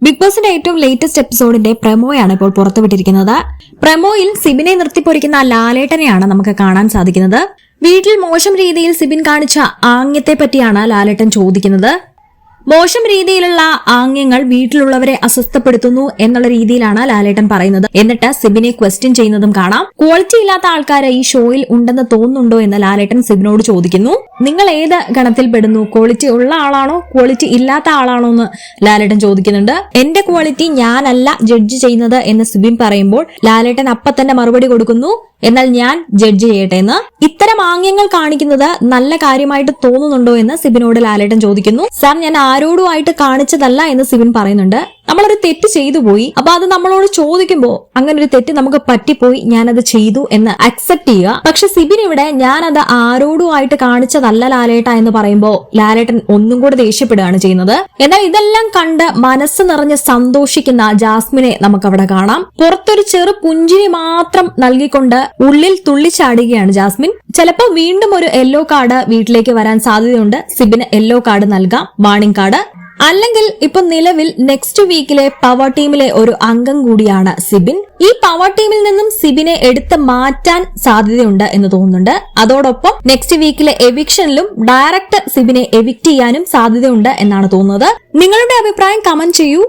Big ബോസിന്റെ ഏറ്റവും latest എപ്പിസോഡിന്റെ പ്രമോയാണ് ഇപ്പോൾ പുറത്തുവിട്ടിരിക്കുന്നത്. പ്രമോയിൽ സിബിനെ നിർത്തിപ്പൊരിക്കുന്ന ലാലേട്ടനെയാണ് നമുക്ക് കാണാൻ സാധിക്കുന്നത്. വീട്ടിൽ മോശം രീതിയിൽ സിബിൻ കാണിച്ച ആംഗ്യത്തെ പറ്റിയാണ് ലാലേട്ടൻ ചോദിക്കുന്നത്. മോശം രീതിയിലുള്ള ആംഗ്യങ്ങൾ വീട്ടിലുള്ളവരെ അസ്വസ്ഥപ്പെടുത്തുന്നു എന്നുള്ള രീതിയിലാണ് ലാലേട്ടൻ പറയുന്നത്. എന്നിട്ട് സിബിനെ ക്വസ്റ്റ്യൻ ചെയ്യുന്നതും കാണാം. ക്വാളിറ്റി ഇല്ലാത്ത ആൾക്കാരെ ഈ ഷോയിൽ ഉണ്ടെന്ന് തോന്നുന്നുണ്ടോ എന്ന് ലാലേട്ടൻ സിബിനോട് ചോദിക്കുന്നു. നിങ്ങൾ ഏത് ഗണത്തിൽ പെടുന്നു? ക്വാളിറ്റി ഉള്ള ആളാണോ ക്വാളിറ്റി ഇല്ലാത്ത ആളാണോ എന്ന് ലാലേട്ടൻ ചോദിക്കുന്നുണ്ട്. എന്റെ ക്വാളിറ്റി ഞാനല്ല ജഡ്ജ് ചെയ്യുന്നത് എന്ന് സിബിൻ പറയുമ്പോൾ ലാലേട്ടൻ അപ്പൊ തന്നെ മറുപടി കൊടുക്കുന്നു, എന്നാൽ ഞാൻ ജഡ്ജ് ചെയ്യട്ടെ എന്ന്. ഇത്തരം ആംഗ്യങ്ങൾ കാണിക്കുന്നത് നല്ല കാര്യമായിട്ട് തോന്നുന്നുണ്ടോ എന്ന് സിബിനോട് ലാലേട്ടൻ ചോദിക്കുന്നു. സാർ, ഞാൻ ആരോടുമായിട്ട് കാണിച്ചതല്ല എന്ന് സിബിൻ പറയുന്നുണ്ട്. നമ്മളൊരു തെറ്റ് ചെയ്തു പോയി, അപ്പൊ അത് നമ്മളോട് ചോദിക്കുമ്പോ അങ്ങനെ ഒരു തെറ്റ് നമുക്ക് പറ്റിപ്പോയി, ഞാനത് ചെയ്തു എന്ന് അക്സെപ്റ്റ് ചെയ്യുക. പക്ഷെ സിബിൻ ഇവിടെ ഞാനത് ആരോടുമായിട്ട് കാണിച്ചതല്ല ലാലേട്ട എന്ന് പറയുമ്പോ ലാലേട്ടൻ ഒന്നും കൂടെ ദേഷ്യപ്പെടുകയാണ് ചെയ്യുന്നത്. എന്നാൽ ഇതെല്ലാം കണ്ട് മനസ്സ് നിറഞ്ഞ് സന്തോഷിക്കുന്ന ജാസ്മിനെ നമുക്കവിടെ കാണാം. പുറത്തൊരു ചെറു പുഞ്ചിരി മാത്രം നൽകിക്കൊണ്ട് ഉള്ളിൽ തുള്ളിച്ചാടുകയാണ് ജാസ്മിൻ. ചിലപ്പോ വീണ്ടും ഒരു യെല്ലോ കാർഡ് വീട്ടിലേക്ക് വരാൻ സാധ്യതയുണ്ട്. സിബിന് യെല്ലോ കാർഡ് നൽകാം, വാർണിംഗ് കാർഡ്. അല്ലെങ്കിൽ ഇപ്പൊ നിലവിൽ നെക്സ്റ്റ് വീക്കിലെ പവർ ടീമിലെ ഒരു അംഗം കൂടിയാണ് സിബിൻ. ഈ പവർ ടീമിൽ നിന്നും സിബിനെ എടുത്ത് മാറ്റാൻ സാധ്യതയുണ്ട് എന്ന് തോന്നുന്നുണ്ട്. അതോടൊപ്പം നെക്സ്റ്റ് വീക്കിലെ എവിക്ഷനിലും ഡയറക്റ്റ് സിബിനെ എവിക്ട് ചെയ്യാനും സാധ്യതയുണ്ട് എന്നാണ് തോന്നുന്നത്. നിങ്ങളുടെ അഭിപ്രായം കമന്റ് ചെയ്യൂ.